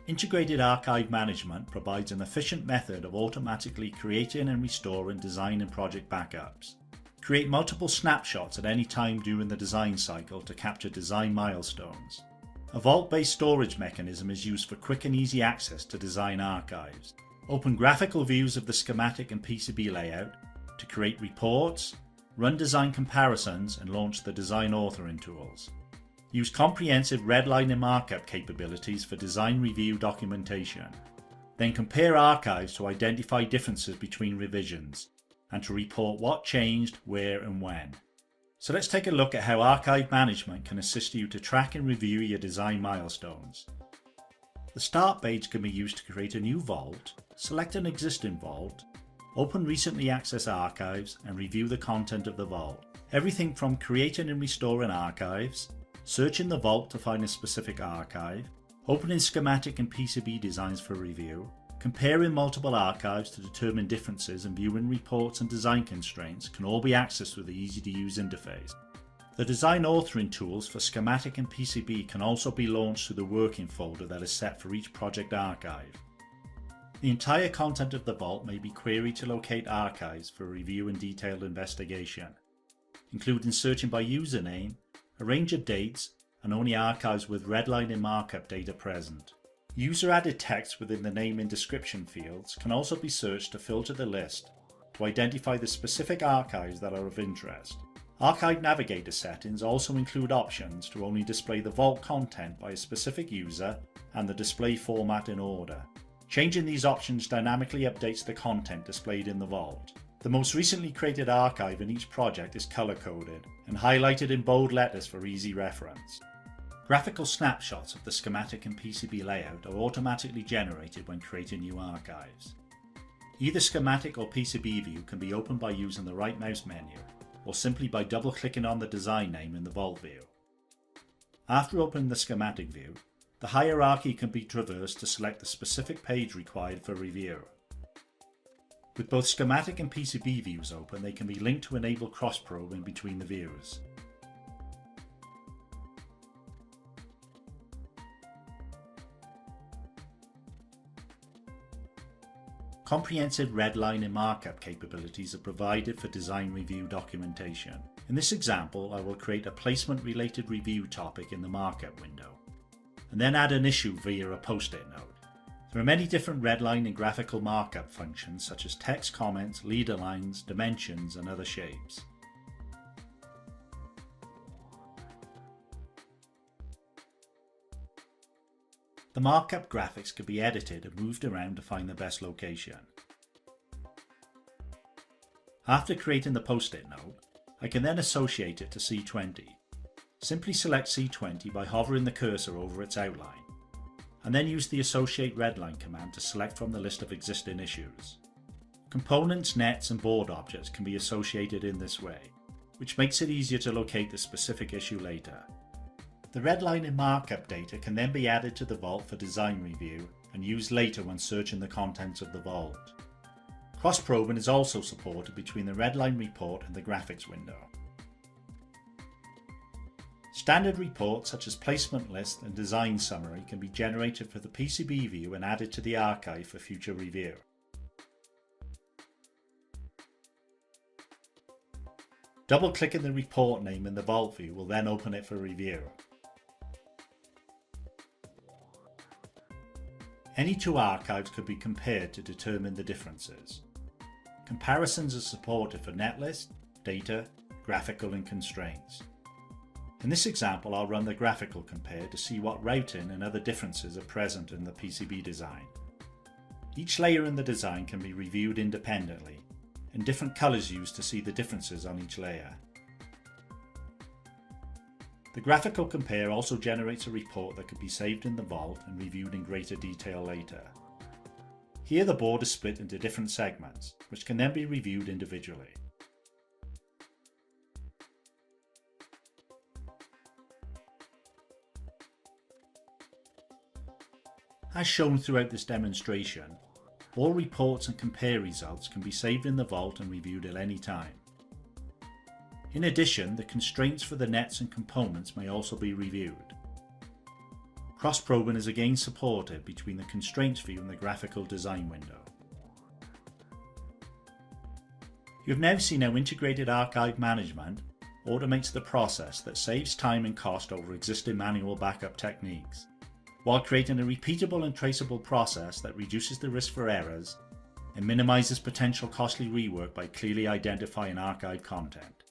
Integrated Archive Management provides an efficient method of automatically creating and restoring design and project backups. Create multiple snapshots at any time during the design cycle to capture design milestones. A vault-based storage mechanism is used for quick and easy access to design archives. Open graphical views of the schematic and PCB layout to create reports, run design comparisons, and launch the design authoring tools. Use comprehensive redlining markup capabilities for design review documentation. Then compare archives to identify differences between revisions and to report what changed, where, and when. So let's take a look at how archive management can assist you to track and review your design milestones. The Start page can be used to create a new vault, select an existing vault, open recently accessed archives, and review the content of the vault. Everything from creating and restoring archives, searching the vault to find a specific archive, opening schematic and PCB designs for review, comparing multiple archives to determine differences, and viewing reports and design constraints can all be accessed with the easy-to-use interface. The design authoring tools for schematic and PCB can also be launched through the working folder that is set for each project archive. The entire content of the vault may be queried to locate archives for review and detailed investigation, including searching by username, a range of dates, and only archives with redlining markup data present. User-added text within the name and description fields can also be searched to filter the list to identify the specific archives that are of interest. Archive Navigator settings also include options to only display the vault content by a specific user and the display format in order. Changing these options dynamically updates the content displayed in the vault. The most recently created archive in each project is color-coded and highlighted in bold letters for easy reference. Graphical snapshots of the schematic and PCB layout are automatically generated when creating new archives. Either schematic or PCB view can be opened by using the right mouse menu, or simply by double-clicking on the design name in the vault view. After opening the schematic view, the hierarchy can be traversed to select the specific page required for review. With both schematic and PCB views open, they can be linked to enable cross-probing between the views. Comprehensive redlining markup capabilities are provided for design review documentation. In this example, I will create a placement-related review topic in the markup window, and then add an issue via a post-it note. There are many different redlining graphical markup functions such as text comments, leader lines, dimensions, and other shapes. The markup graphics can be edited and moved around to find the best location. After creating the post-it note, I can then associate it to C20. Simply select C20 by hovering the cursor over its outline, and then use the Associate Redline command to select from the list of existing issues. Components, nets, and board objects can be associated in this way, which makes it easier to locate the specific issue later. The redlining markup data can then be added to the vault for design review and used later when searching the contents of the vault. Cross-probing is also supported between the redline report and the graphics window. Standard reports such as placement list and design summary can be generated for the PCB view and added to the archive for future review. Double-clicking the report name in the vault view will then open it for review. Any two archives could be compared to determine the differences. Comparisons are supported for netlist, data, graphical, and constraints. In this example, I'll run the graphical compare to see what routing and other differences are present in the PCB design. Each layer in the design can be reviewed independently, and different colors used to see the differences on each layer. The graphical compare also generates a report that could be saved in the vault and reviewed in greater detail later. Here the board is split into different segments, which can then be reviewed individually. As shown throughout this demonstration, all reports and compare results can be saved in the vault and reviewed at any time. In addition, the constraints for the nets and components may also be reviewed. Cross-probing is again supported between the Constraints view and the Graphical Design window. You've now seen how integrated archive management automates the process that saves time and cost over existing manual backup techniques, while creating a repeatable and traceable process that reduces the risk for errors and minimizes potential costly rework by clearly identifying archived content.